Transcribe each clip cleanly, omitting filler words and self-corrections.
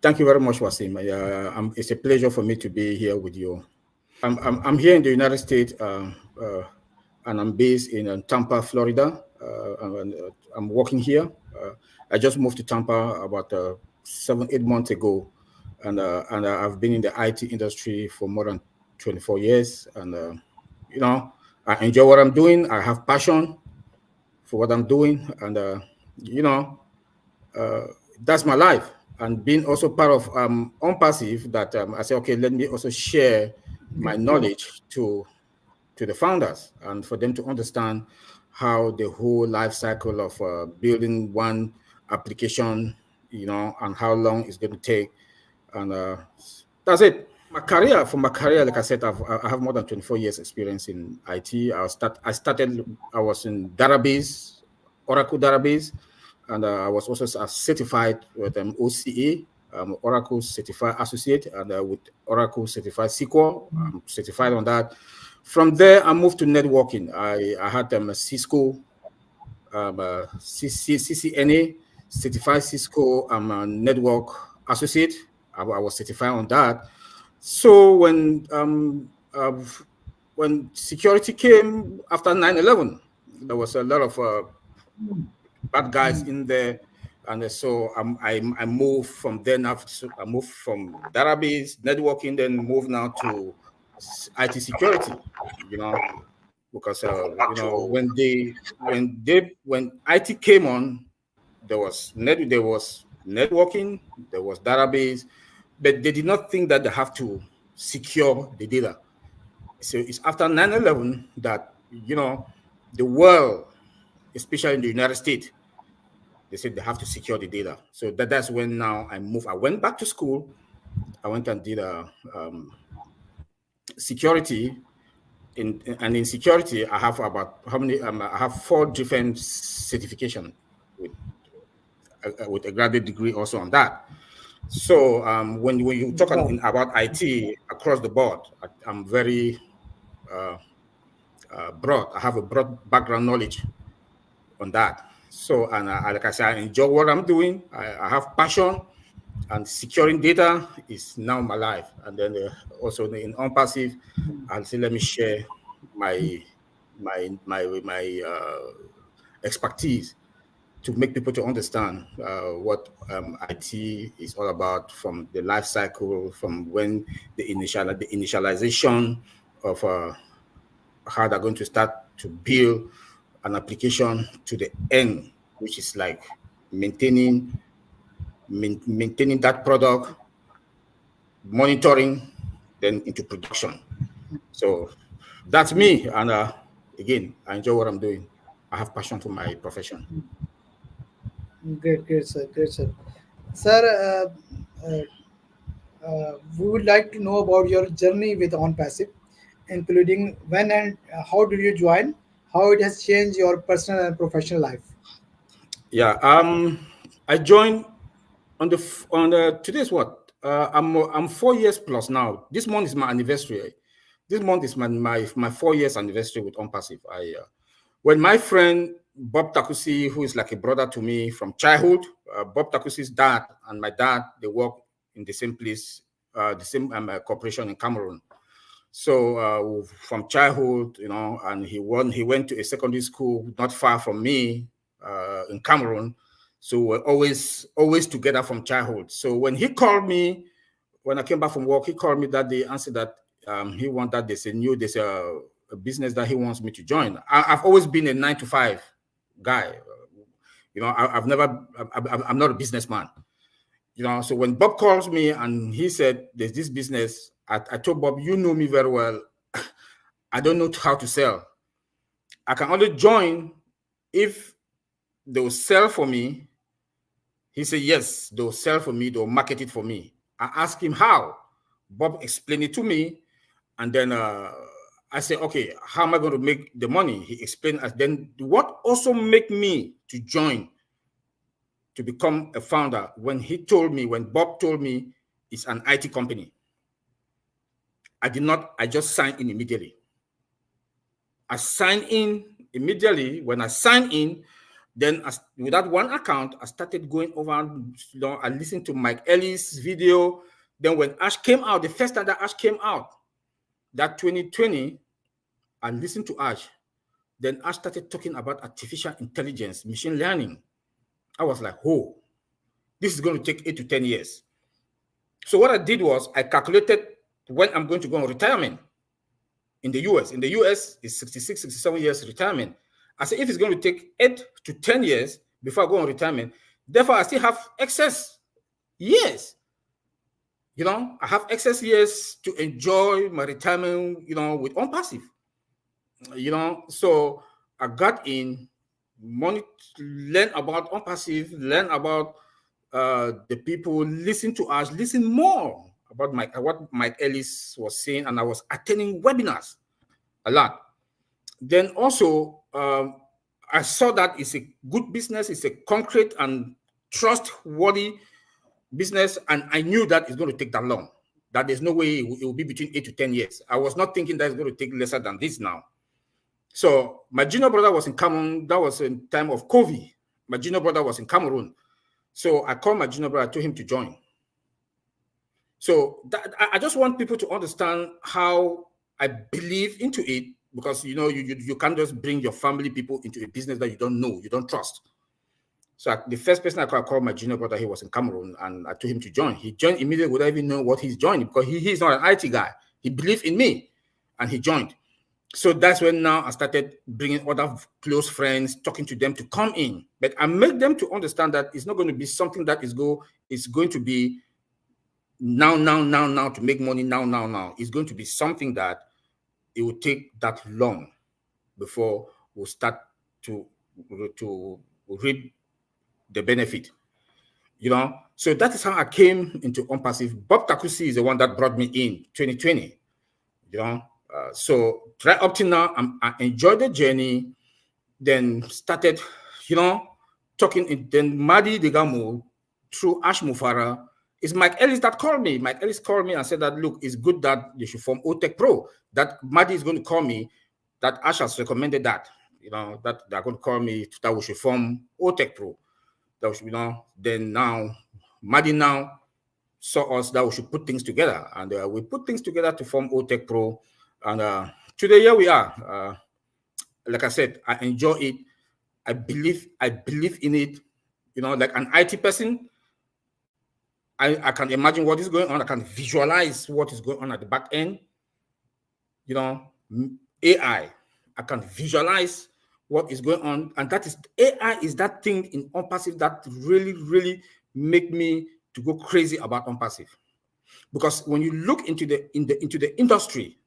Thank you very much, Waseem. It's a pleasure for me to be here with you. I'm here in the United States, and I'm based in Tampa, Florida. I'm working here. I just moved to Tampa about 7, 8 months ago, and I've been in the IT industry for more than 24 years. And you know, I enjoy what I'm doing. I have passion for what I'm doing, and you know, uh, that's my life. And being also part of ONPASSIVE, that I say, okay, let me also share my knowledge to the founders and for them to understand how the whole life cycle of building one application, and how long it's going to take. And that's it. My career, like I said, I have more than 24 years experience in IT. I was in database, Oracle database, and I was also certified with OCA, Oracle Certified Associate, and with Oracle Certified SQL. I'm certified on that. From there, I moved to networking. I had a Cisco, CCNA, Certified Cisco Network Associate. I was certified on that. So when security came after 9/11, there was a lot of bad guys in there, and so I moved from there. Now I moved from database networking, then moved now to IT security. You know, because when IT came on, there was networking, there was database, but they did not think that they have to secure the data. So it's after 9/11 that the world, especially in the United States, they said they have to secure the data. So that's when now I moved. I went back to school. I went and did security. In security, I have about how many? I have 4 different certification with a graduate degree also on that. So when you talk about IT across the board, I'm very broad. I have a broad background knowledge on that. So, and like I said, I enjoy what I'm doing. I have passion, and securing data is now my life. And then also in ONPASSIVE, I'll say, let me share my expertise to make people to understand what IT is all about, from the life cycle, from when the initialization of how they're going to start to build an application to the end, which is like maintaining that product, monitoring, then into production. So that's me. And again, I enjoy what I'm doing. I have passion for my profession. Great, sir. Great, sir. Sir, we would like to know about your journey with OnPassive, including when and how did you join, how it has changed your personal and professional life. Yeah. I joined on the today's what? I'm 4 years plus now. This month is my anniversary. This month is my 4 years anniversary with OnPassive. When my friend Bob Takusi, who is like a brother to me from childhood, Bob Takusi's dad and my dad, they work in the same place, the same corporation in Cameroon. So from childhood, and he went to a secondary school not far from me in Cameroon. So we're always together from childhood. So when he called me, when I came back from work, he called me that day, answered that he wanted there's a business that he wants me to join. I've always been a 9 to 5 guy. I've never. I'm not a businessman. So when Bob calls me and he said there's this business, I told Bob, you know me very well. I don't know how to sell. I can only join if they'll sell for me. He said, yes, they'll sell for me, they'll market it for me. I asked him how. Bob explained it to me. And then I said, okay, how am I going to make the money? He explained. Then what also made me to join, to become a founder, when Bob told me it's an IT company. I just signed in immediately. I signed in immediately. When I signed in, Then with that one account, I started going over, I listened to Mike Ellis' video. Then when Ash came out, the first time that Ash came out, that 2020, I listened to Ash. Then Ash started talking about artificial intelligence, machine learning. I was like, oh, this is going to take 8 to 10 years. So what I did was I calculated when I'm going to go on retirement in the US. In the US, it's 66, 67 years retirement. I said, if it's going to take 8 to 10 years before I go on retirement, therefore I still have excess years. I have excess years to enjoy my retirement, with ONPASSIVE. So I got in, money, learn about ONPASSIVE, learn about the people, listen to us, listen more about what Mike Ellis was saying, and I was attending webinars a lot. Then also, I saw that it's a good business, it's a concrete and trustworthy business, and I knew that it's going to take that long, that there's no way it will be between 8 to 10 years. I was not thinking that it's going to take lesser than this now. So my junior brother was in Cameroon. That was in time of COVID. My junior brother was in Cameroon. So I called my junior brother, I told him to join. So I just want people to understand how I believe into it, because you can't just bring your family people into a business that you don't know, you don't trust. So the first person I called my junior brother. He was in Cameroon, and I told him to join. He joined immediately without even knowing what he's joining, because he's not an IT guy. He believed in me, and he joined. So that's when now I started bringing other close friends, talking to them to come in. But I make them to understand that it's not going to be something that is going to be now to make money now. It's going to be something that it will take that long before we'll start to reap the benefit. So that is how I came into ONPASSIVE. Bob Takusi is the one that brought me in 2020. So right up to now, I enjoyed the journey. Then started, talking. Then Madi Degamo through Ash Mufara. It's Mike Ellis that called me. Mike Ellis called me and said that, look, it's good that you should form OTech Pro. That Madi is going to call me. That Ash has recommended that, that they're going to call me, that we should form OTech Pro. That we should, then now, Madi now saw us that we should put things together. And we put things together to form OTech Pro. And today, here we are. Like I said, I enjoy it. I believe in it. Like an IT person, I can imagine what is going on. I can visualize what is going on at the back end. AI, I can visualize what is going on. And that is, AI is that thing in ONPASSIVE that really, really make me to go crazy about ONPASSIVE. Because when you look into the industry,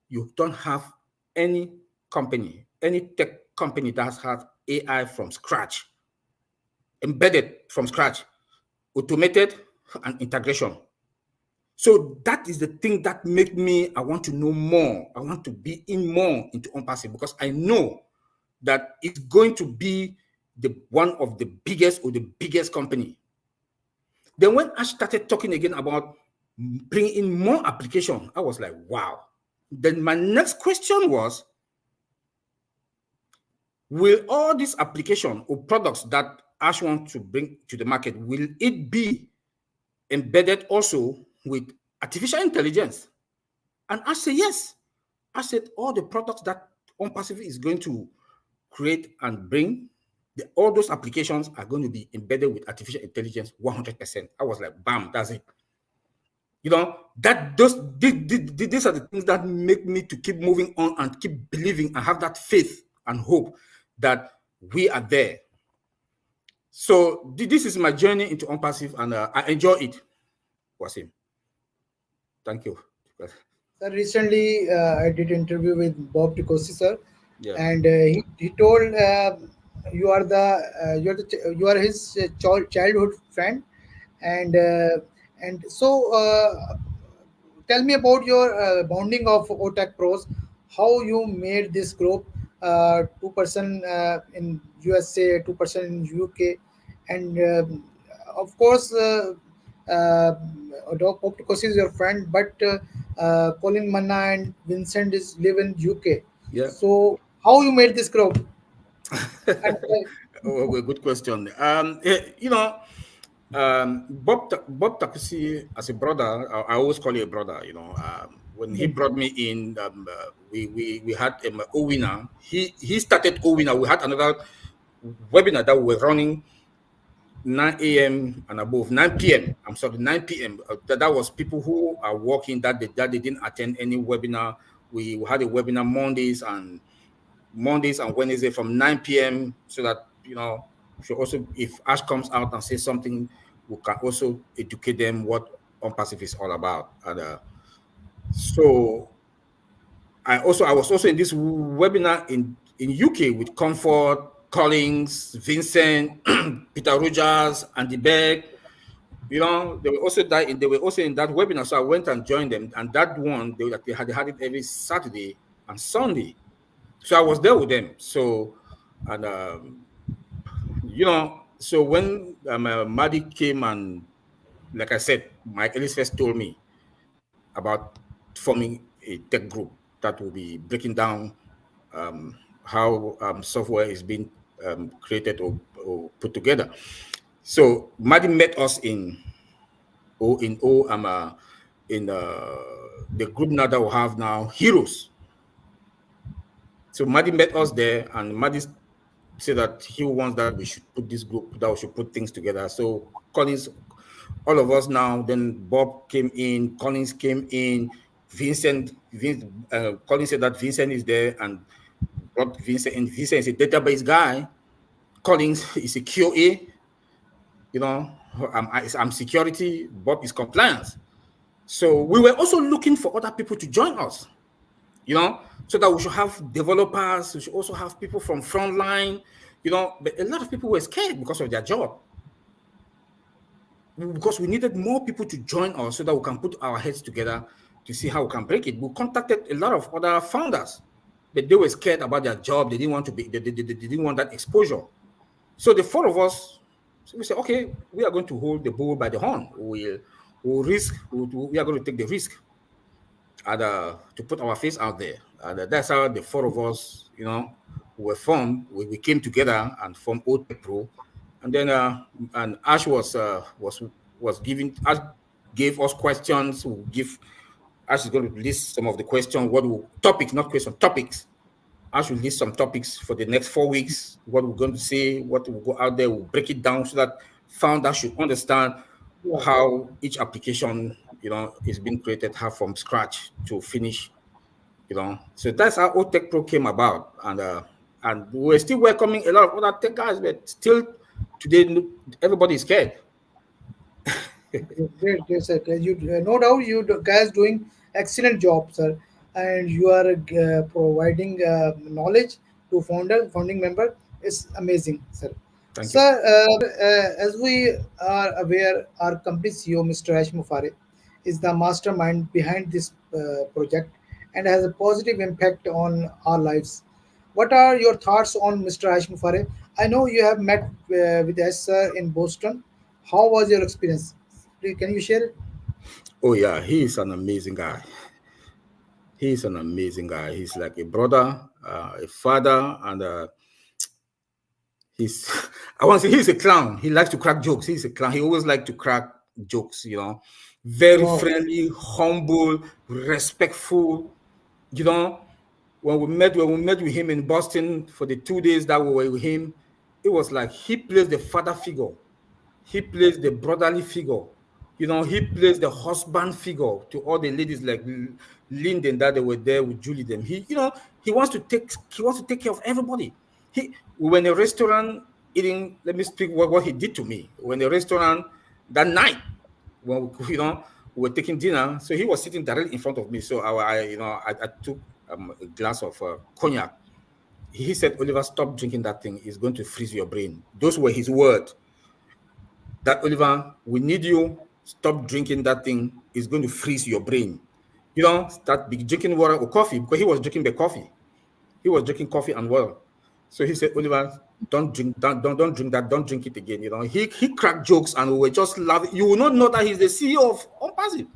you don't have any company, any tech company that has AI from scratch, embedded from scratch, automated and integration. So that is the thing that make me, I want to know more. I want to be in more into ONPASSIVE, because I know that it's going to be one of the biggest company. Then when I started talking again about bringing in more application, I was like, wow. Then my next question was, will all these application or products that Ash wants to bring to the market, will it be embedded also with artificial intelligence? And I said, yes. I said, all the products that ONPASSIVE is going to create and bring, all those applications are going to be embedded with artificial intelligence 100%. I was like, bam, that's it. These are the things that make me to keep moving on and keep believing and have that faith and hope that we are there. So this is my journey into ONPASSIVE, and I enjoy it. Waseem, thank you. Sir, recently I did interview with Bob Ticosi, sir, Yeah. and he told you are his childhood friend, and so tell me about your bonding of OTech Pros, how you made this group, 2% in USA, 2% in UK, and of course, Doc Opticos is your friend, but Colin Manna and Vincent is live in UK. Yeah. So how you made this group? And, Oh, okay, good question. Bob Takusi, as a brother, I always call you a brother. When he brought me in, we had Owina. He started Owina. We had another webinar that we were running 9 a.m. and above, 9 p.m. I'm sorry, 9 p.m. That was people who are working that they didn't attend any webinar. We had a webinar Mondays and Wednesdays from 9 p.m. so that should also, if Ash comes out and says something, we can also educate them what ONPASSIVE is all about. And so I was also in this webinar in UK with Comfort, Collins, Vincent, Peter Rogers, Andy Beck. They were also in that webinar. So I went and joined them. And that one, they had it every Saturday and Sunday. So I was there with them. So, and so when Maddie came, and like I said, Mike Ellis first told me about forming a tech group that will be breaking down how software is being created or put together. So Maddie met us in the group now that we have now, Heroes. So Maddie met us there, and Maddie said that he wants that we should put this group, that we should put things together. So Collins, all of us now, then Bob came in, Collins came in, Collins said that Vincent is there and brought Vincent in. Vincent is a database guy. Collins is a QA, I'm security, Bob is compliance. So we were also looking for other people to join us, so that we should have developers, we should also have people from frontline, but a lot of people were scared because of their job. Because we needed more people to join us so that we can put our heads together to see how we can break it. We contacted a lot of other founders, but they were scared about their job. They didn't want to be, they didn't want that exposure. So the four of us, we said, okay, we are going to hold the bull by the horn. We are going to take the risk and to put our face out there. And that's how the four of us, were formed. We came together and formed OTech Pro. And then and Ash was giving, Ash gave us questions. Ash is going to list some of the questions. Topics. Ash will list some topics for the next 4 weeks. What we're going to say, what will go out there. We'll break it down so that founders should understand how each application, is being created, how from scratch to finish, So that's how OTech Pro came about, and we're still welcoming a lot of other tech guys, but still today everybody is scared. Great, sir. You no doubt you guys doing excellent job, sir, and you are providing knowledge to founding member. It's amazing, sir. Thank you. Sir, as we are aware, our company CEO, Mr. Ash Mufare, is the mastermind behind this project and has a positive impact on our lives. What are your thoughts on Mr. Ash Mufare? I know you have met with us, sir, in Boston. How was your experience? Can you share it? Oh yeah, he is an amazing guy. He's an amazing guy. He's like a brother, a father, and he's I want to say he's a clown. He likes to crack jokes. He's a clown. He always likes to crack jokes, Very Wow. friendly, humble, respectful, you know. When we met with him in Boston for the 2 days that we were with him, it was like he plays the father figure. He plays the brotherly figure. He plays the husband figure to all the ladies like Lyndon that they were there with Julie. Them. He wants to take care of everybody. We were in a restaurant eating. Let me speak what he did to me. We were in a restaurant that night when we were taking dinner. So he was sitting directly in front of me. So I took a glass of cognac. He said, "Oliver, stop drinking that thing. It's going to freeze your brain." Those were his words. That Oliver, we need you. Stop drinking that thing. It's going to freeze your brain. Start drinking water or coffee, because he was drinking the coffee. He was drinking coffee and water. So he said, Oliver, don't drink that, don't drink that, don't drink it again. He cracked jokes and we were just laughing. You will not know that he's the CEO of ONPASSIVE.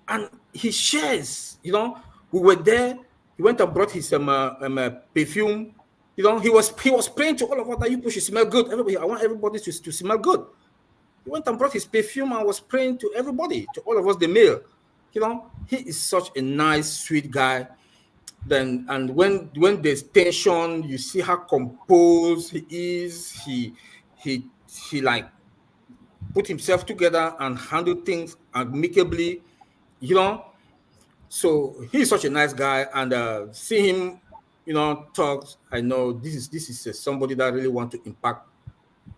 And he shares, we were there. He went and brought his perfume. He was praying to all of us that you people should smell good. Everybody, I want everybody to smell good. He went and brought his perfume and was praying to everybody, to all of us, the male. He is such a nice, sweet guy. Then, and when there's tension, you see how composed he is. He he like put himself together and handle things amicably. You know, so he's such a nice guy, and see him, talk. I know this is somebody that really want to impact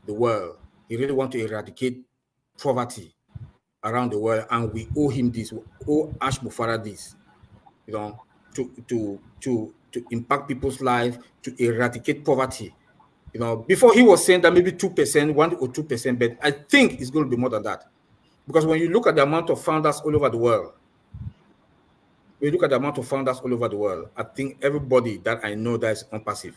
the world. He really want to eradicate poverty around the world, and we owe him this. We owe Ash Mufara this, to impact people's life, to eradicate poverty. Before he was saying that maybe 2%, 1 or 2%, but I think it's going to be more than that, because when you look at the amount of founders all over the world, I think everybody that I know that is ONPASSIVE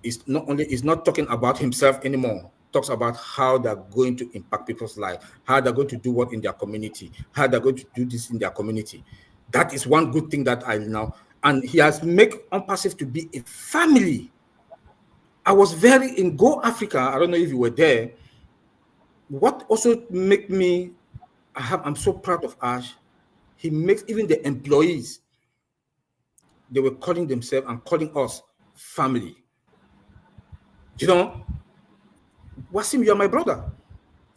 is not talking about himself anymore. Talks about how they're going to impact people's life, how they're going to do what in their community, how they're going to do this in their community. That is one good thing that I now, and he has made ONPASSIVE to be a family. I was very in Go Africa. I don't know if you were there. What also make me, I'm so proud of Ash. He makes even the employees, they were calling themselves and calling us family. You know, Waseem, you're my brother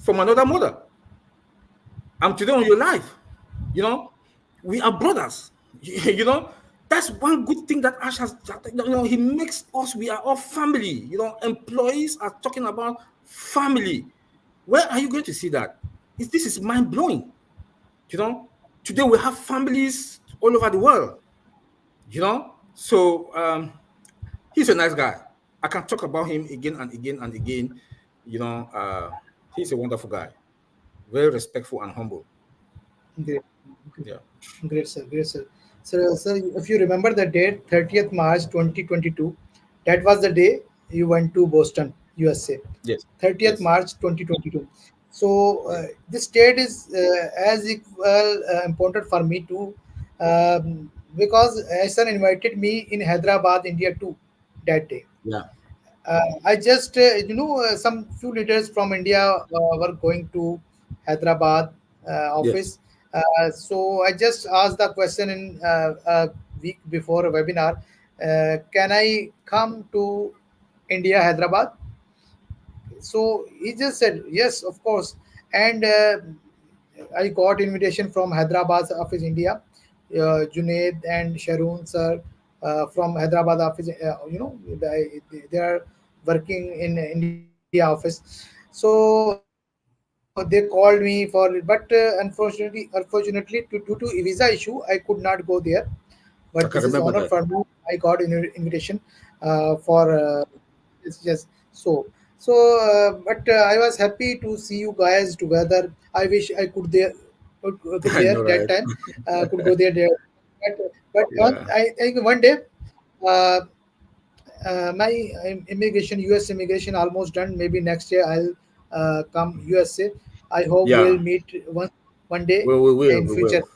from another mother. I'm today on your life. We are brothers. That's one good thing that Ash has. He makes us. We are all family. Employees are talking about family. Where are you going to see that? This is mind blowing. Today we have families all over the world. So he's a nice guy. I can talk about him again and again and again. He's a wonderful guy, very respectful and humble. Great. Yeah. Great, sir. Great, sir. Sir, if you remember the date, 30th March 2022, that was the day you went to Boston, USA. Yes. 30th Yes. March 2022. So Yeah. this date is as equal important for me too, because sir invited me in Hyderabad, India too, that day. Yeah. I just, some few leaders from India were going to Hyderabad Yes. office. So I just asked the question in a week before a webinar. Can I come to India, Hyderabad? So he just said yes, of course. And I got invitation from Hyderabad office, India. Junaid and Sharoon sir from Hyderabad office. They are working in India office. So they called me for it, but unfortunately, due to visa issue, I could not go there. But this is I honor can for remember me. that. I got invitation for it's just but I was happy to see you guys together. I wish I could there could I there know, that right? time could go there. But Yeah. I think one day uh, my immigration, US immigration almost done. Maybe next year I'll come USA. I hope Yeah. we'll meet one day We will. in We future. will.